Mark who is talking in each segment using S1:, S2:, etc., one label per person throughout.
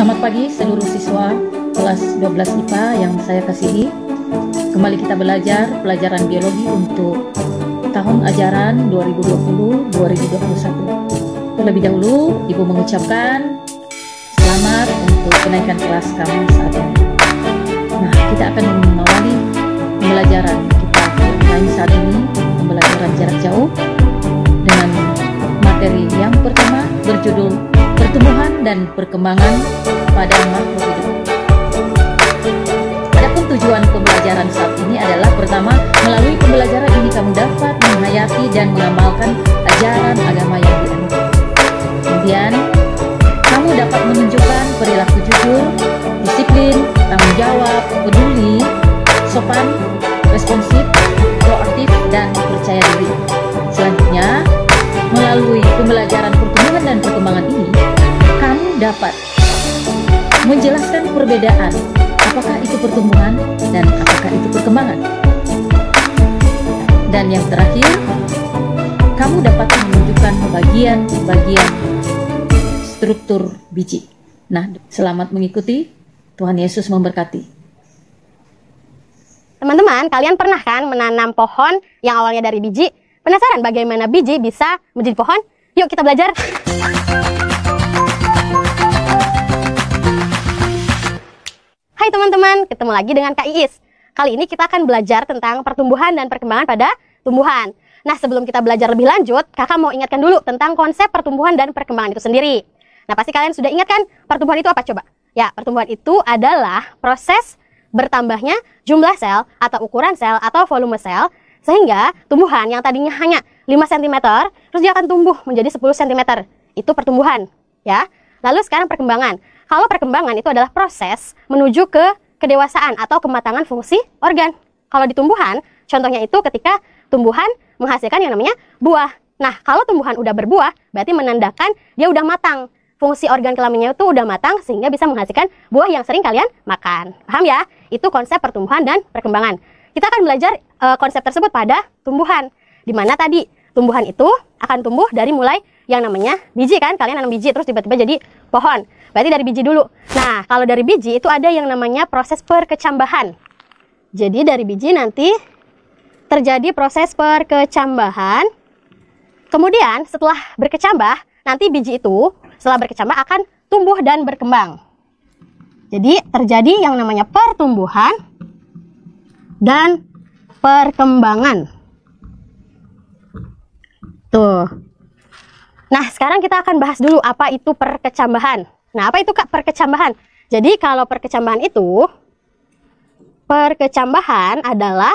S1: Selamat pagi seluruh siswa kelas 12 IPA yang saya kasihi. Kembali kita belajar pelajaran biologi untuk tahun ajaran 2020-2021. Terlebih dahulu, Ibu mengucapkan selamat untuk kenaikan kelas kamu saat ini. Nah, kita akan mengawali pembelajaran kita online saat ini, pembelajaran jarak jauh, dengan materi yang pertama berjudul Pertumbuhan dan Perkembangan pada Makhluk Hidup. Adapun tujuan pembelajaran saat ini adalah pertama, melalui pembelajaran ini kamu dapat menghayati dan mengamalkan ajaran agama yang dianut. Kemudian, kamu dapat menunjukkan perilaku jujur, disiplin, tanggung jawab, peduli, sopan, responsif, proaktif, dan percaya diri. Selanjutnya, melalui pembelajaran pertumbuhan dan perkembangan ini, kamu dapat menjelaskan perbedaan apakah itu pertumbuhan dan apakah itu perkembangan. Dan yang terakhir, kamu dapat menunjukkan bagian-bagian struktur biji. Nah, selamat mengikuti. Tuhan Yesus memberkati.
S2: Teman-teman, kalian pernah kan menanam pohon yang awalnya dari biji? Penasaran bagaimana biji bisa menjadi pohon? Yuk kita belajar. Hai teman-teman, ketemu lagi dengan Kak Iis. Kali ini kita akan belajar tentang pertumbuhan dan perkembangan pada tumbuhan. Nah, sebelum kita belajar lebih lanjut, kakak mau ingatkan dulu tentang konsep pertumbuhan dan perkembangan itu sendiri. Nah, pasti kalian sudah ingat kan pertumbuhan itu apa coba? Ya, pertumbuhan itu adalah proses bertambahnya jumlah sel atau ukuran sel atau volume sel, sehingga tumbuhan yang tadinya hanya 5 cm, terus dia akan tumbuh menjadi 10 cm. Itu pertumbuhan, ya. Lalu sekarang perkembangan. Kalau perkembangan itu adalah proses menuju ke kedewasaan atau kematangan fungsi organ. Kalau di tumbuhan, contohnya itu ketika tumbuhan menghasilkan yang namanya buah. Nah, kalau tumbuhan udah berbuah, berarti menandakan dia udah matang. Fungsi organ kelaminnya itu udah matang sehingga bisa menghasilkan buah yang sering kalian makan. Paham ya? Itu konsep pertumbuhan dan perkembangan. Kita akan belajar konsep tersebut pada tumbuhan. Di mana tadi tumbuhan itu akan tumbuh dari mulai yang namanya biji kan? Kalian nanam biji terus tiba-tiba jadi pohon. Berarti dari biji dulu. Nah, kalau dari biji itu ada yang namanya proses perkecambahan. Jadi dari biji nanti terjadi proses perkecambahan. Kemudian setelah berkecambah, nanti biji itu setelah berkecambah akan tumbuh dan berkembang. Jadi terjadi yang namanya pertumbuhan dan perkembangan. Tuh. Nah, sekarang kita akan bahas dulu apa itu perkecambahan. Nah, apa itu Kak perkecambahan? Jadi kalau perkecambahan itu, perkecambahan adalah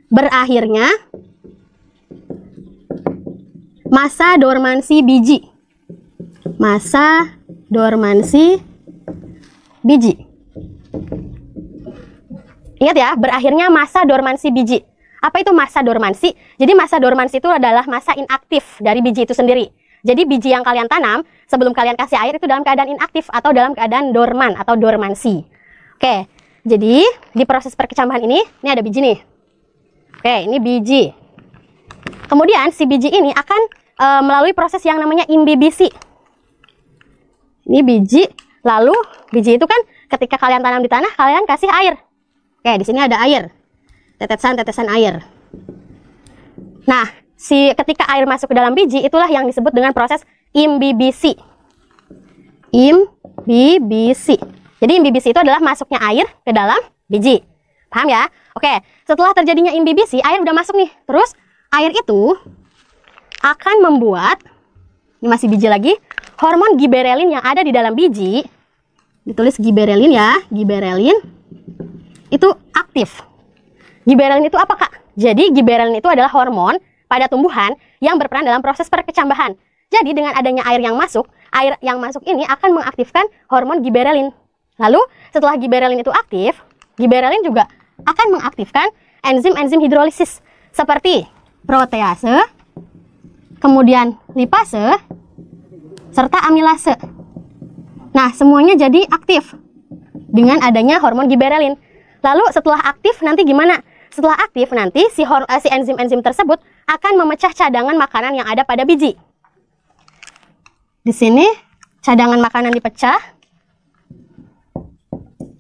S2: berakhirnya masa dormansi biji. Masa dormansi biji. Ingat ya, berakhirnya masa dormansi biji. Apa itu masa dormansi? Jadi masa dormansi itu adalah masa inaktif dari biji itu sendiri. Jadi biji yang kalian tanam sebelum kalian kasih air itu dalam keadaan inaktif atau dalam keadaan dorman atau dormansi. Oke, jadi di proses perkecambahan ini ada biji nih. Oke, ini biji. Kemudian si biji ini akan melalui proses yang namanya imbibisi. Ini biji, lalu biji itu kan ketika kalian tanam di tanah, kalian kasih air. Oke, di sini ada air. Tetesan-tetesan air. Nah, ketika air masuk ke dalam biji, itulah yang disebut dengan proses imbibisi. Imbibisi. Jadi imbibisi itu adalah masuknya air ke dalam biji. Paham ya? Oke, setelah terjadinya imbibisi, air udah masuk nih. Terus air itu akan membuat, ini masih biji lagi, hormon giberelin yang ada di dalam biji. Ditulis giberelin ya, giberelin itu aktif. Giberelin itu apa Kak? Jadi giberelin itu adalah hormon pada tumbuhan yang berperan dalam proses perkecambahan. Jadi dengan adanya air yang masuk ini akan mengaktifkan hormon giberelin. Lalu setelah giberelin itu aktif, giberelin juga akan mengaktifkan enzim-enzim hidrolisis seperti protease, kemudian lipase, serta amilase. Nah, semuanya jadi aktif dengan adanya hormon giberelin. Lalu setelah aktif nanti gimana? Setelah aktif nanti si enzim-enzim tersebut akan memecah cadangan makanan yang ada pada biji. Di sini cadangan makanan dipecah.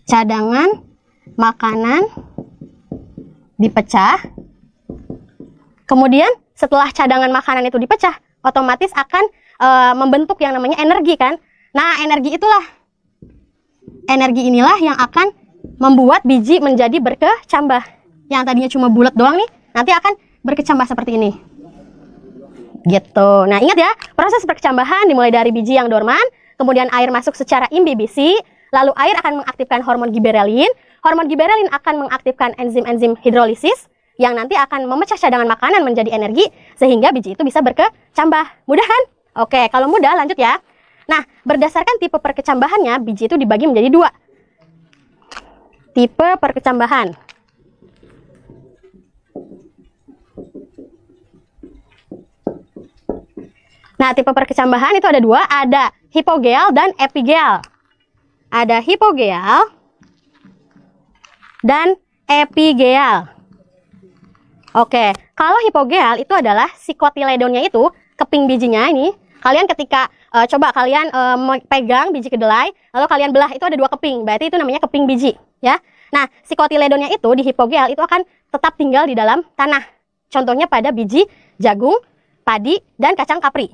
S2: Cadangan makanan dipecah. Kemudian setelah cadangan makanan itu dipecah, otomatis akan membentuk yang namanya energi kan. Nah, energi inilah yang akan membuat biji menjadi berkecambah. Yang tadinya cuma bulat doang nih, nanti akan berkecambah seperti ini. Gitu. Nah, ingat ya, proses perkecambahan dimulai dari biji yang dorman, kemudian air masuk secara imbibisi, lalu air akan mengaktifkan hormon giberelin. Hormon giberelin akan mengaktifkan enzim-enzim hidrolisis yang nanti akan memecah cadangan makanan menjadi energi sehingga biji itu bisa berkecambah. Mudah kan? Oke, kalau mudah lanjut ya. Nah, berdasarkan tipe perkecambahannya, biji itu dibagi menjadi 2. Tipe perkecambahan. Nah, tipe perkecambahan itu ada 2, ada hipogeal dan epigeal. Ada hipogeal dan epigeal. Oke, kalau hipogeal itu adalah si kotiledonnya itu, keping bijinya ini. Kalian ketika coba kalian pegang biji kedelai, lalu kalian belah, itu ada 2 keping, berarti itu namanya keping biji, ya. Nah, si kotiledonnya itu di hipogeal itu akan tetap tinggal di dalam tanah. Contohnya pada biji jagung, padi, dan kacang kapri.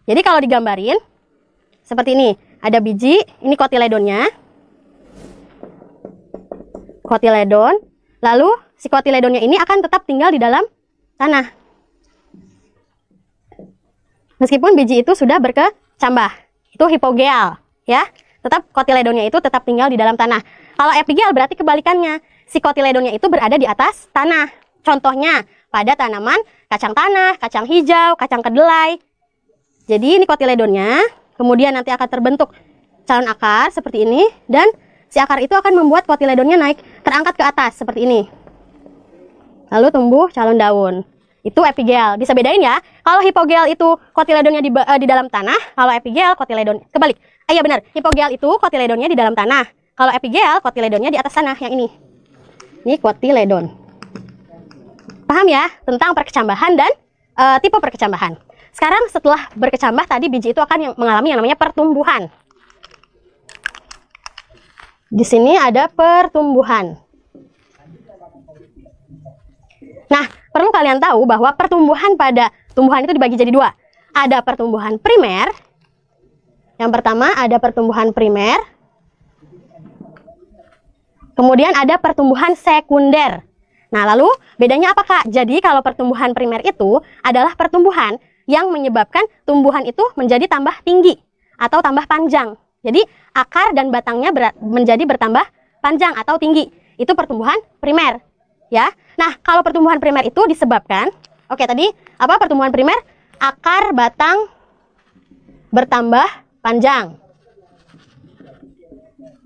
S2: Jadi kalau digambarin seperti ini, ada biji, ini kotiledonnya. Kotiledon, lalu si kotiledonnya ini akan tetap tinggal di dalam tanah. Meskipun biji itu sudah berkecambah, itu hipogeal, ya. Tetap kotiledonnya itu tetap tinggal di dalam tanah. Kalau epigeal berarti kebalikannya, si kotiledonnya itu berada di atas tanah. Contohnya pada tanaman kacang tanah, kacang hijau, kacang kedelai. Jadi ini kotiledonnya, kemudian nanti akan terbentuk calon akar seperti ini, dan si akar itu akan membuat kotiledonnya naik, terangkat ke atas seperti ini. Lalu tumbuh calon daun. Itu epigeal. Bisa bedain ya. Kalau hipogeal itu kotiledonnya di dalam tanah, kalau epigeal kotiledon kebalik. Iya benar, hipogeal itu kotiledonnya di dalam tanah. Kalau epigeal kotiledonnya di atas tanah, yang ini. Ini kotiledon. Paham ya tentang perkecambahan dan tipe perkecambahan. Sekarang setelah berkecambah tadi, biji itu akan mengalami yang namanya pertumbuhan. Di sini ada pertumbuhan. Nah, perlu kalian tahu bahwa pertumbuhan pada tumbuhan itu dibagi jadi 2. Ada pertumbuhan primer. Yang pertama ada pertumbuhan primer. Kemudian ada pertumbuhan sekunder. Nah, lalu bedanya apa, Kak? Jadi kalau pertumbuhan primer itu adalah pertumbuhan yang menyebabkan tumbuhan itu menjadi tambah tinggi atau tambah panjang. Jadi akar dan batangnya menjadi bertambah panjang atau tinggi. Itu pertumbuhan primer, ya. Nah, kalau pertumbuhan primer itu disebabkan, oke tadi apa pertumbuhan primer? Akar batang bertambah panjang.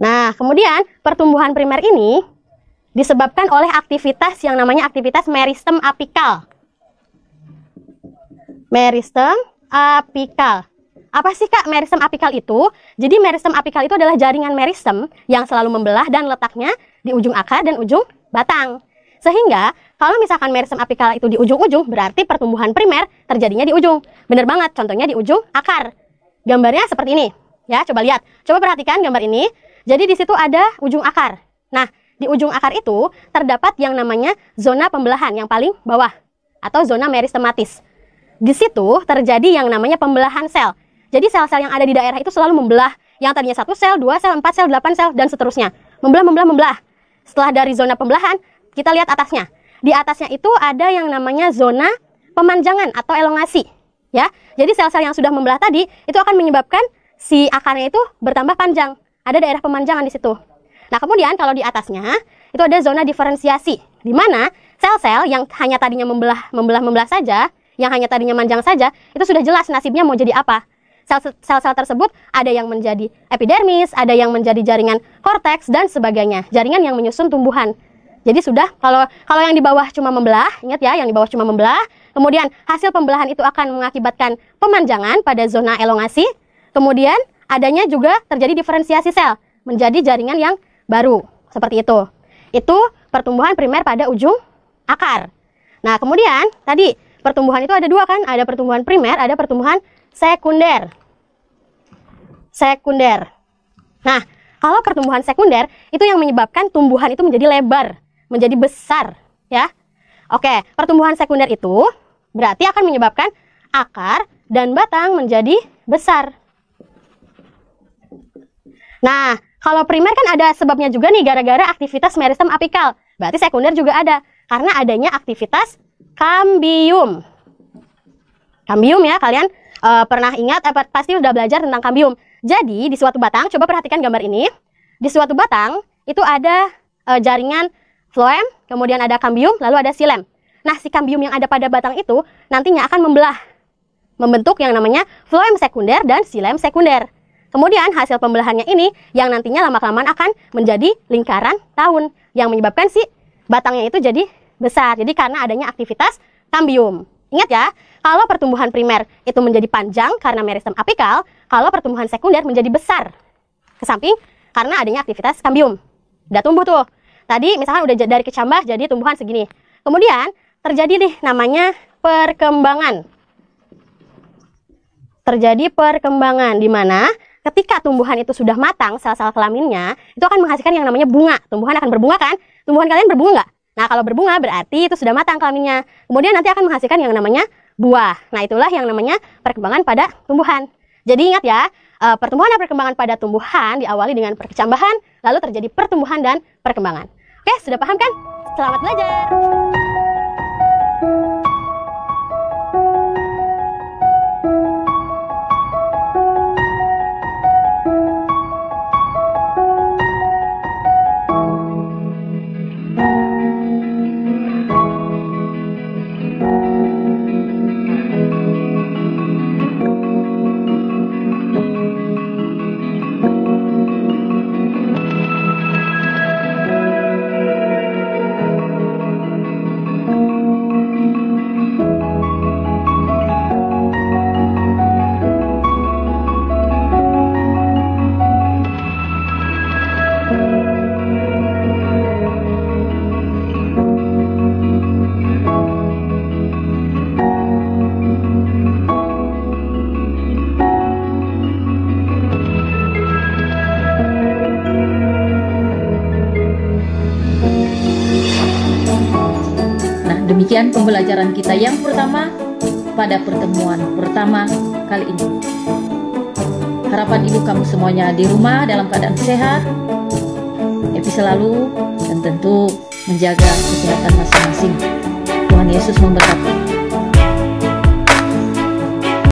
S2: Nah, kemudian pertumbuhan primer ini disebabkan oleh aktivitas yang namanya aktivitas meristem apikal. Meristem apikal. Apa sih, Kak, meristem apikal itu? Jadi meristem apikal itu adalah jaringan meristem yang selalu membelah dan letaknya di ujung akar dan ujung batang. Sehingga kalau misalkan meristem apikal itu di ujung-ujung, berarti pertumbuhan primer terjadinya di ujung. Bener banget, contohnya di ujung akar. Gambarnya seperti ini. Ya, coba lihat. Coba perhatikan gambar ini. Jadi di situ ada ujung akar. Nah, di ujung akar itu terdapat yang namanya zona pembelahan yang paling bawah atau zona meristematis. Di situ terjadi yang namanya pembelahan sel. Jadi sel-sel yang ada di daerah itu selalu membelah. Yang tadinya 1 sel, 2 sel, 4 sel, 8 sel, dan seterusnya. Membelah. Setelah dari zona pembelahan, kita lihat atasnya. Di atasnya itu ada yang namanya zona pemanjangan atau elongasi. Ya, jadi sel-sel yang sudah membelah tadi, itu akan menyebabkan si akarnya itu bertambah panjang. Ada daerah pemanjangan di situ. Nah, kemudian kalau di atasnya, itu ada zona diferensiasi. Di mana sel-sel yang hanya tadinya membelah saja, yang hanya tadinya manjang saja, itu sudah jelas nasibnya mau jadi apa. Sel-sel tersebut ada yang menjadi epidermis, ada yang menjadi jaringan korteks, dan sebagainya. Jaringan yang menyusun tumbuhan. Jadi sudah, kalau yang di bawah cuma membelah, ingat ya, yang di bawah cuma membelah, kemudian hasil pembelahan itu akan mengakibatkan pemanjangan pada zona elongasi, kemudian adanya juga terjadi diferensiasi sel, menjadi jaringan yang baru, seperti itu. Itu pertumbuhan primer pada ujung akar. Nah, kemudian tadi pertumbuhan itu ada 2 kan, ada pertumbuhan primer, ada pertumbuhan sekunder. sekunder. Nah, kalau pertumbuhan sekunder itu yang menyebabkan tumbuhan itu menjadi lebar, menjadi besar, ya. Oke, pertumbuhan sekunder itu berarti akan menyebabkan akar dan batang menjadi besar. Nah, kalau primer kan ada sebabnya juga nih, gara-gara aktivitas meristem apikal. Berarti sekunder juga ada, karena adanya aktivitas kambium. Kambium ya, kalian pernah ingat, pasti udah belajar tentang kambium. Jadi, di suatu batang, coba perhatikan gambar ini. Di suatu batang, itu ada jaringan floem, kemudian ada kambium, lalu ada silem. Nah, si kambium yang ada pada batang itu nantinya akan membelah, membentuk yang namanya floem sekunder dan silem sekunder. Kemudian hasil pembelahannya ini yang nantinya lama-kelamaan akan menjadi lingkaran tahun yang menyebabkan si batangnya itu jadi besar. Jadi karena adanya aktivitas kambium. Ingat ya, kalau pertumbuhan primer itu menjadi panjang karena meristem apikal, kalau pertumbuhan sekunder menjadi besar ke samping karena adanya aktivitas kambium. Udah tumbuh tuh. Tadi misalkan udah dari kecambah jadi tumbuhan segini. Kemudian terjadi nih namanya perkembangan. Terjadi perkembangan di mana ketika tumbuhan itu sudah matang, sel-sel kelaminnya itu akan menghasilkan yang namanya bunga. Tumbuhan akan berbunga kan? Tumbuhan kalian berbunga nggak? Nah, kalau berbunga berarti itu sudah matang kelaminnya. Kemudian nanti akan menghasilkan yang namanya buah. Nah, itulah yang namanya perkembangan pada tumbuhan. Jadi ingat ya, pertumbuhan dan perkembangan pada tumbuhan diawali dengan perkecambahan, lalu terjadi pertumbuhan dan perkembangan. Oke, sudah paham kan? Selamat belajar!
S1: Demikian pembelajaran kita yang pertama pada pertemuan pertama kali ini. Harapan ibu kamu semuanya di rumah dalam keadaan sehat, happy selalu, dan tentu menjaga kesehatan masing-masing. Tuhan Yesus memberkati.